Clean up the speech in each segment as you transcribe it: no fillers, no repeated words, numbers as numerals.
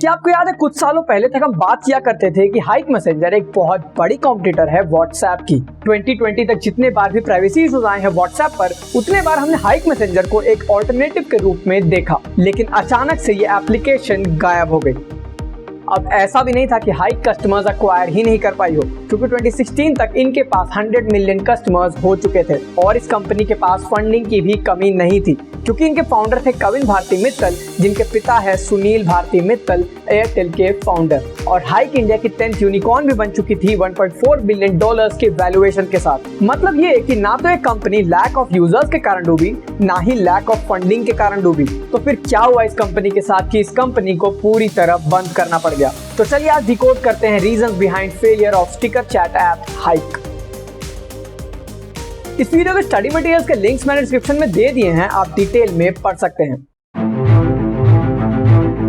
क्या आपको याद है कुछ सालों पहले तक हम बात किया करते थे कि हाइक मैसेंजर एक बहुत बड़ी कॉम्पिटिटर है व्हाट्सएप की। 2020 तक जितने बार भी प्राइवेसी इश्यूज आए हैं व्हाट्सएप पर, उतने बार हमने हाइक मैसेंजर को एक ऑल्टरनेटिव के रूप में देखा, लेकिन अचानक से ये एप्लीकेशन गायब हो गई। अब ऐसा भी नहीं था कि हाइक कस्टमर्स अक्वायर ही नहीं कर पाई हो, क्योंकि 2016 तक इनके पास 100 मिलियन कस्टमर्स हो चुके थे और इस कंपनी के पास फंडिंग की भी कमी नहीं थी, क्योंकि इनके फाउंडर थे कविन भारती मित्तल, जिनके पिता है सुनील भारती मित्तल, एयरटेल के फाउंडर। और हाइक इंडिया की 10th यूनिकॉर्न भी बन चुकी थी $1.4 बिलियन के वैल्यूएशन के साथ। मतलब ये कि ना तो एक कंपनी लैक ऑफ यूजर्स के कारण डूबी, ना ही लैक ऑफ फंडिंग के कारण डूबी। तो फिर क्या हुआ इस कंपनी के साथ कि इस कंपनी को पूरी तरह बंद करना पड़ गया? तो चलिए आज डिकोड करते हैं reasons behind failure of sticker chat app hike. इस वीडियो के स्टडी मटेरियल्स के लिंक्स मैंने डिस्क्रिप्शन में दे दिए हैं, आप डिटेल में पढ़ सकते हैं।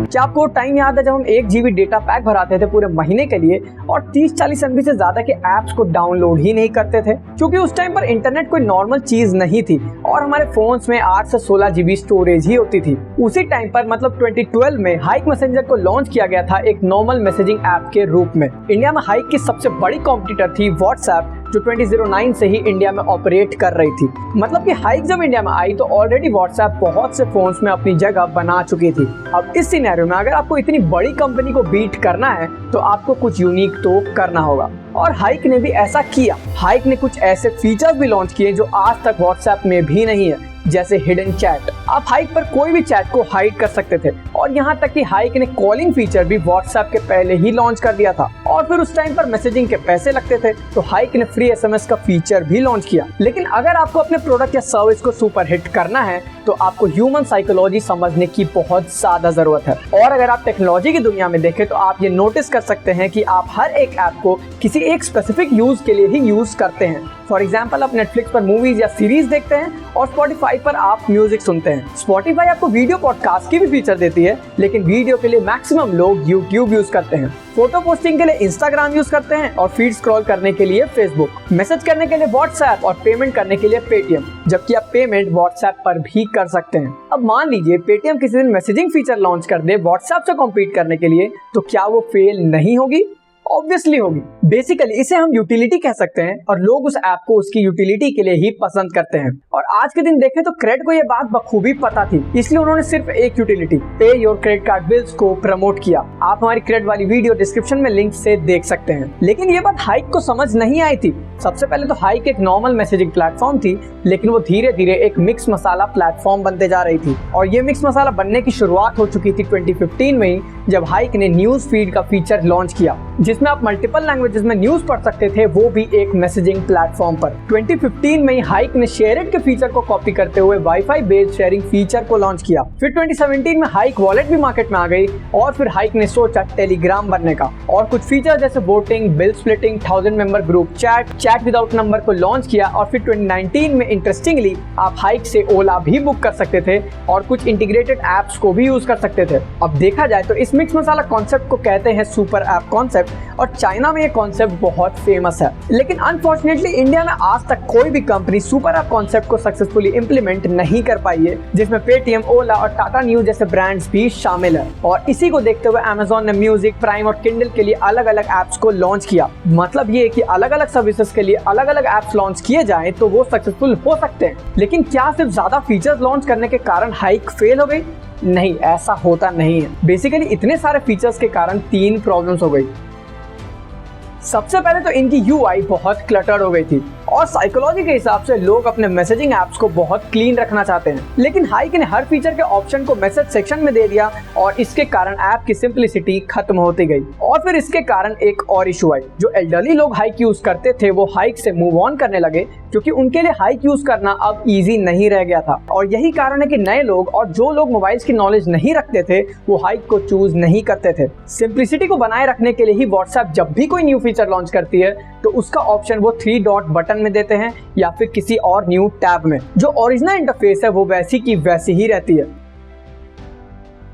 क्या आपको टाइम याद है जब हम 1 GB डेटा पैक भराते थे पूरे महीने के लिए और 30-40 MB से ज्यादा के ऐप्स को डाउनलोड ही नहीं करते थे, क्योंकि उस टाइम पर इंटरनेट कोई नॉर्मल चीज नहीं थी और हमारे फोन्स में 8 से 16 GB स्टोरेज ही होती थी। उसी टाइम पर मतलब 2012 में हाइक मैसेंजर को लॉन्च किया गया था एक नॉर्मल मैसेजिंग ऐप के रूप में। इंडिया में हाइक की सबसे बड़ी कॉम्पिटिटर थी व्हाट्सएप, जो 2009 से ही इंडिया में ऑपरेट कर रही थी। मतलब कि हाइक जब इंडिया में आई तो ऑलरेडी व्हाट्सएप बहुत से फोन्स में अपनी जगह बना चुकी थी। अब इस सिनेरियो में अगर आपको इतनी बड़ी कंपनी को बीट करना है तो आपको कुछ यूनिक तो करना होगा, और हाइक ने भी ऐसा किया। हाइक ने कुछ ऐसे फीचर्स भी लॉन्च किए जो आज तक व्हाट्सएप में भी नहीं है, जैसे हिडन चैट। आप हाइक पर कोई भी चैट को हाइड कर सकते थे, और यहाँ तक कि हाइक ने कॉलिंग फीचर भी व्हाट्सएप के पहले ही लॉन्च कर दिया था। और फिर उस टाइम पर मैसेजिंग के पैसे लगते थे तो हाइक ने फ्री SMS का फीचर भी लॉन्च किया। लेकिन अगर आपको अपने प्रोडक्ट या सर्विस को सुपर हिट करना है तो आपको ह्यूमन साइकोलॉजी समझने की बहुत ज्यादा जरूरत है। और अगर आप टेक्नोलॉजी की दुनिया में देखें तो आप ये नोटिस कर सकते हैं कि आप हर एक ऐप को किसी एक स्पेसिफिक यूज के लिए ही यूज करते हैं। फॉर एग्जाम्पल, आप नेटफ्लिक्स पर मूवीज या सीरीज देखते हैं और स्पॉटिफाई पर आप म्यूजिक सुनते हैं। स्पॉटिफाई आपको वीडियो पॉडकास्ट की भी फीचर देती है, लेकिन वीडियो के लिए मैक्सिमम लोग यूट्यूब यूज करते हैं। फोटो पोस्टिंग के लिए इंस्टाग्राम यूज करते हैं और फीड स्क्रॉल करने के लिए फेसबुक, मैसेज करने के लिए व्हाट्सएप और पेमेंट करने के लिए पेटीएम, जबकि आप पेमेंट व्हाट्सएप पर भी कर सकते हैं। अब मान लीजिए पेटीएम किसी दिन मैसेजिंग फीचर लॉन्च कर दे व्हाट्सएप से कॉम्पीट करने के लिए, तो क्या वो फेल नहीं होगी? ऑब्वियसली होगी। बेसिकली इसे हम यूटिलिटी कह सकते हैं और लोग उस ऐप को उसकी यूटिलिटी के लिए ही पसंद करते हैं। और आज के दिन देखें तो क्रेड को ये बात बखूबी पता थी, इसलिए उन्होंने सिर्फ एक यूटिलिटी, पे योर क्रेडिट कार्ड बिल्स, को प्रमोट किया। आप हमारी क्रेड वाली वीडियो डिस्क्रिप्शन में लिंक से देख सकते हैं। लेकिन ये बात हाइक को समझ नहीं आई थी। सबसे पहले तो हाइक एक नॉर्मल मैसेजिंग प्लेटफॉर्म थी, लेकिन वो धीरे धीरे एक मिक्स मसाला प्लेटफॉर्म बनते जा रही थी। और ये मिक्स मसाला बनने की शुरुआत हो चुकी थी 2015 में ही, जब हाइक ने न्यूज फीड का फीचर लॉन्च किया, जिसमें आप मल्टीपल लैंग्वेजेस में न्यूज पढ़ सकते थे, वो भी एक मैसेजिंग प्लेटफॉर्म पर। 2015 में ही हाइक ने शेयर इट के फीचर को कॉपी करते हुए वाईफाई बेस्ड शेयरिंग फीचर को लॉन्च किया। फिर 2017 में हाइक वॉलेट भी मार्केट में आ गई और फिर हाइक ने सोचा टेलीग्राम बनने का, और कुछ फीचर जैसे voting, bill splitting, 1000 member group chat without number को लॉन्च किया। और फिर 2019 में इंटरेस्टिंगली आप हाइक से ओला भी बुक कर सकते थे और कुछ इंटीग्रेटेड एप्स को भी यूज कर सकते थे। अब देखा जाए तो इस मिक्स मसाला कॉन्सेप्ट को कहते हैं सुपर ऐप कॉन्सेप्ट, और चाइना में ये कॉन्सेप्ट बहुत फेमस है। लेकिन अनफॉर्चुनेटली इंडिया में आज तक कोई भी कंपनी सुपर ऐप कॉन्सेप्ट को सक्सेसफुली इंप्लीमेंट नहीं कर पाई है, जिसमें पेटीएम, ओला और टाटा न्यूज जैसे ब्रांड्स भी शामिल है। और इसी को देखते हुए अमेज़न ने म्यूजिक, प्राइम और किंडल के लिए अलग अलग एप्स को लॉन्च किया। मतलब ये कि अलग अलग सर्विसेज के लिए अलग अलग एप्स लॉन्च किए जाएं तो वो सक्सेसफुल हो सकते हैं। लेकिन क्या सिर्फ ज्यादा फीचर्स लॉन्च करने के कारण हाइक फेल हो गई? नहीं, ऐसा होता नहीं है। बेसिकली इतने सारे फीचर्स के कारण 3 प्रॉब्लम्स हो गई। सबसे पहले तो इनकी UI बहुत क्लटर्ड हो गई थी, और साइकोलॉजी के हिसाब से लोग अपने मैसेजिंग ऐप्स को बहुत क्लीन रखना चाहते हैं। लेकिन हाइक ने हर फीचर के ऑप्शन को मैसेज सेक्शन में दे दिया और इसके कारण ऐप की सिंप्लिसिटी खत्म होती गई। और फिर इसके कारण एक और इशू आई, जो एल्डरली लोग हाइक यूज करते थे वो हाइक से मूव ऑन करने लगे, क्योंकि उनके लिए हाइक यूज करना अब इजी नहीं रह गया था। और यही कारण है कि नए लोग और जो लोग मोबाइल्स की नॉलेज नहीं रखते थे वो हाइक को चूज नहीं करते थे। सिंप्लिसिटी को बनाए रखने के लिए ही व्हाट्सएप जब भी कोई न्यू फीचर लॉन्च करती है तो उसका ऑप्शन वो 3 डॉट बटन में देते हैं या फिर किसी और न्यू टैब में। जो ओरिजिनल इंटरफेस है वो वैसी की वैसी ही रहती है।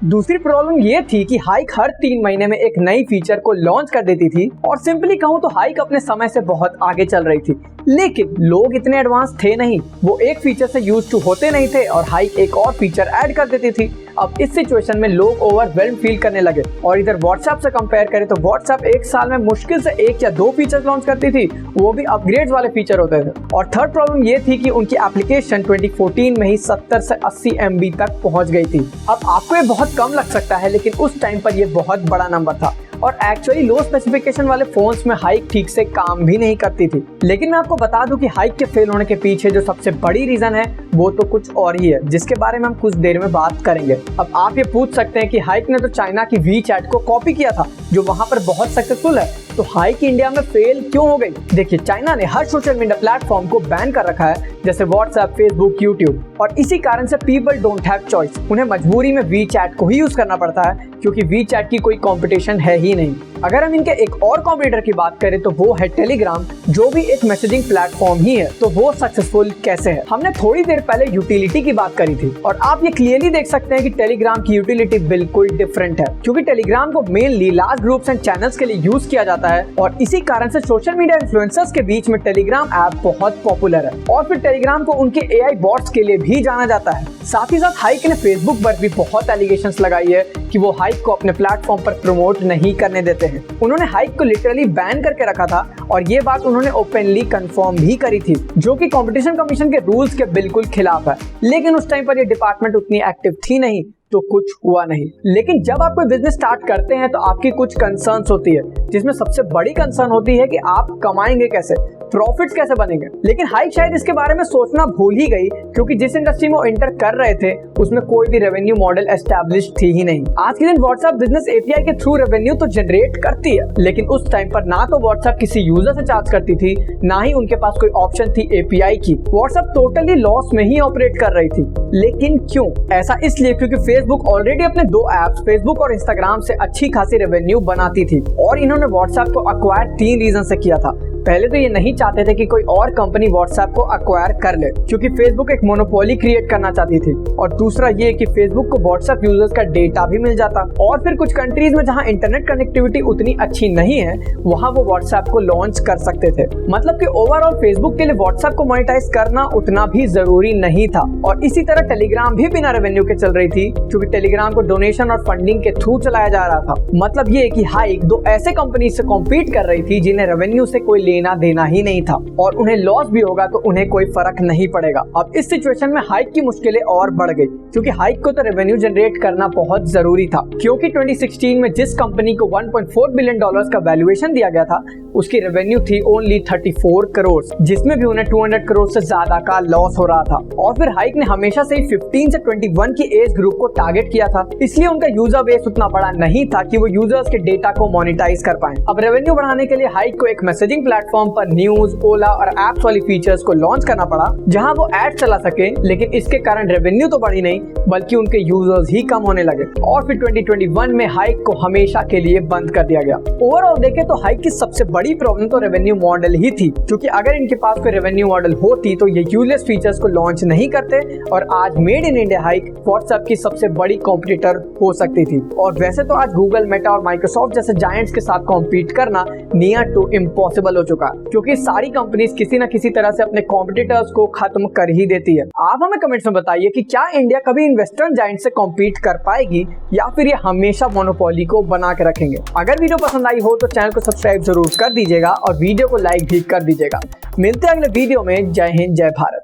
दूसरी प्रॉब्लम ये थी कि हाइक हर 3 महीने में एक नई फीचर को लॉन्च कर देती थी, और सिंपली कहूँ तो हाइक अपने समय से बहुत आगे चल रही थी। लेकिन लोग इतने एडवांस थे नहीं, वो एक फीचर से यूज टू होते नहीं थे और हाइक एक और फीचर ऐड कर देती थी। अब इस सिचुएशन में लोग ओवरवेल्म फील करने लगे। और इधर व्हाट्सएप से कंपेयर करें तो व्हाट्सएप एक साल में मुश्किल से 1 या 2 फीचर लॉन्च करती थी, वो भी अपग्रेड्स वाले फीचर होते थे। और थर्ड प्रॉब्लम ये थी कि उनकी एप्लीकेशन 2014 में ही 70 से 80 MB तक पहुंच गई थी। अब आपको ये बहुत कम लग सकता है, लेकिन उस टाइम पर ये बहुत बड़ा नंबर था और एक्चुअली लो स्पेसिफिकेशन वाले फोन्स में हाइक ठीक से काम भी नहीं करती थी। लेकिन मैं आपको बता दूं कि हाइक के फेल होने के पीछे जो सबसे बड़ी रीजन है वो तो कुछ और ही है, जिसके बारे में हम कुछ देर में बात करेंगे। अब आप ये पूछ सकते हैं कि हाइक ने तो चाइना की वीचैट को कॉपी किया था जो वहां पर बहुत सक्सेसफुल है, तो हाइक इंडिया में फेल क्यों हो गई? देखिए, चाइना ने हर सोशल मीडिया प्लेटफॉर्म को बैन कर रखा है, जैसे व्हाट्सएप, फेसबुक, यूट्यूब, और इसी कारण से पीपल डोंट हैव चॉइस। उन्हें मजबूरी में वीचैट को ही यूज करना पड़ता है क्योंकि वीचैट की कोई कंपटीशन है ही नहीं। अगर हम इनके एक और कॉम्पिटिटर की बात करें तो वो है टेलीग्राम, जो भी एक मैसेजिंग प्लेटफॉर्म ही है। तो वो सक्सेसफुल कैसे है? हमने थोड़ी देर पहले यूटिलिटी की बात करी थी और आप ये क्लियरली देख सकते हैं कि टेलीग्राम की यूटिलिटी बिल्कुल डिफरेंट है, क्योंकि टेलीग्राम को mainly large groups and channels के लिए यूज किया जाता है और इसी कारण से सोशल मीडिया इन्फ्लुएंसर्स के बीच में टेलीग्राम ऐप बहुत पॉपुलर है। और फिर टेलीग्राम को उनके AI बॉट्स के लिए भी जाना जाता है। साथ ही साथ हाइक ने फेसबुक पर भी बहुत एलिगेशंस लगाई है कि वो हाइक को अपने प्लेटफॉर्म पर प्रमोट नहीं करने देते हैं। उन्होंने हाइक को लिटरली बैन करके रखा था और ये बात उन्होंने ओपनली कंफर्म भी करी थी, जो कि कंपटीशन कमीशन के रूल्स के बिल्कुल खिलाफ है। लेकिन उस टाइम पर ये डिपार्टमेंट उतनी एक्टिव थी नहीं, तो कुछ हुआ नहीं। लेकिन जब आप कोई बिजनेस स्टार्ट करते हैं तो आपकी कुछ कंसर्न्स होती है, जिसमें सबसे बड़ी कंसर्न होती है कि आप कमाएंगे कैसे, प्रॉफिट्स कैसे बनेंगे। लेकिन हाइक शायद इसके बारे में सोचना भूल ही गई, क्योंकि जिस इंडस्ट्री में वो एंटर कर रहे थे उसमें कोई भी रेवेन्यू मॉडल एस्टैब्लिश थी ही नहीं। आज के दिन व्हाट्सएप बिजनेस API के थ्रू रेवेन्यू तो जनरेट करती है, लेकिन उस टाइम पर ना तो व्हाट्सएप किसी यूजर से चार्ज करती थी, ना ही उनके पास कोई ऑप्शन थी API की। व्हाट्सएप टोटली लॉस में ही ऑपरेट कर रही थी। लेकिन क्यों? ऐसा इसलिए क्योंकि फेसबुक ऑलरेडी अपने 2 ऐप्स फेसबुक और इंस्टाग्राम से अच्छी खासी रेवेन्यू बनाती थी और इन्होंने व्हाट्सएप को अक्वायर 3 रीजन से किया था। पहले तो ये नहीं चाहते थे कि कोई और कंपनी व्हाट्सएप को अक्वायर कर ले, क्योंकि फेसबुक एक मोनोपोली क्रिएट करना चाहती थी, और दूसरा ये कि फेसबुक को व्हाट्सएप यूजर्स का डेटा भी मिल जाता। और फिर कुछ कंट्रीज में जहां इंटरनेट कनेक्टिविटी उतनी अच्छी नहीं है, वहां वो व्हाट्सएप को लॉन्च कर सकते थे। मतलब कि ओवरऑल फेसबुक के लिए व्हाट्सएप को मोनेटाइज करना उतना भी जरूरी नहीं था। और इसी तरह टेलीग्राम भी बिना रेवेन्यू के चल रही थी, क्योंकि टेलीग्राम को डोनेशन और फंडिंग के थ्रू चलाया जा रहा था। मतलब ये कि हाइक 2 ऐसे कंपनी से कॉम्पीट कर रही थी जिन्हें रेवेन्यू से कोई लेना देना ही नहीं था, और उन्हें लॉस भी होगा तो उन्हें कोई फर्क नहीं पड़ेगा। अब इस सिचुएशन में हाइक की मुश्किलें और बढ़ गई, क्योंकि हाइक को तो रेवेन्यू जनरेट करना बहुत जरूरी था। क्योंकि 2016 में जिस कंपनी को $1.4 बिलियन का वैल्यूएशन दिया गया था, उसकी रेवेन्यू थी ओनली 34 करोड़, जिसमें भी उन्हें 200 करोड़ से ज्यादा का लॉस हो रहा था। और फिर हाइक ने हमेशा से ही 15 से 21 की एज ग्रुप को टारगेट किया था, इसलिए उनका यूजर बेस उतना बड़ा नहीं था कि वो यूजर्स के डेटा को मोनेटाइज कर पाए। अब रेवेन्यू बढ़ाने के लिए हाइक को एक मैसेजिंग प्लेटफॉर्म पर न्यूज, ओला और एप्स वाली फीचर्स को लॉन्च करना पड़ा, जहां वो एड चला सके। लेकिन इसके कारण रेवेन्यू तो बढ़ी नहीं, बल्कि उनके यूजर्स ही कम होने लगे। और फिर 2021 में हाइक को हमेशा के लिए बंद कर दिया गया। ओवरऑल देखें तो हाइक की सबसे बड़ी प्रॉब्लम तो रेवेन्यू मॉडल ही थी, क्योंकि अगर इनके पास कोई रेवेन्यू मॉडल होती तो ये यूजलेस फीचर्स को लॉन्च नहीं करते और आज made in India hike WhatsApp की सबसे बड़ी कॉम्पिटिटर हो सकती थी। और वैसे तो आज गूगल, मेटा और माइक्रोसॉफ्ट जैसे जायंट्स के साथ कॉम्पीट करना नियर टू इम्पॉसिबल हो चुका है, क्योंकि सारी कंपनीज किसी न किसी तरह से अपने कॉम्पिटिटर्स को खत्म कर ही देती है। आप हमें कमेंट्स में बताइए कि क्या इंडिया कभी इन वेस्टर्न जायंट से कॉम्पीट कर पाएगी, या फिर ये हमेशा मोनोपोली को बना के रखेंगे। अगर वीडियो पसंद आई हो तो चैनल को सब्सक्राइब जरूर कर दीजिएगा और वीडियो को लाइक भी कर दीजिएगा। मिलते हैं अगले वीडियो में। जय हिंद, जय भारत।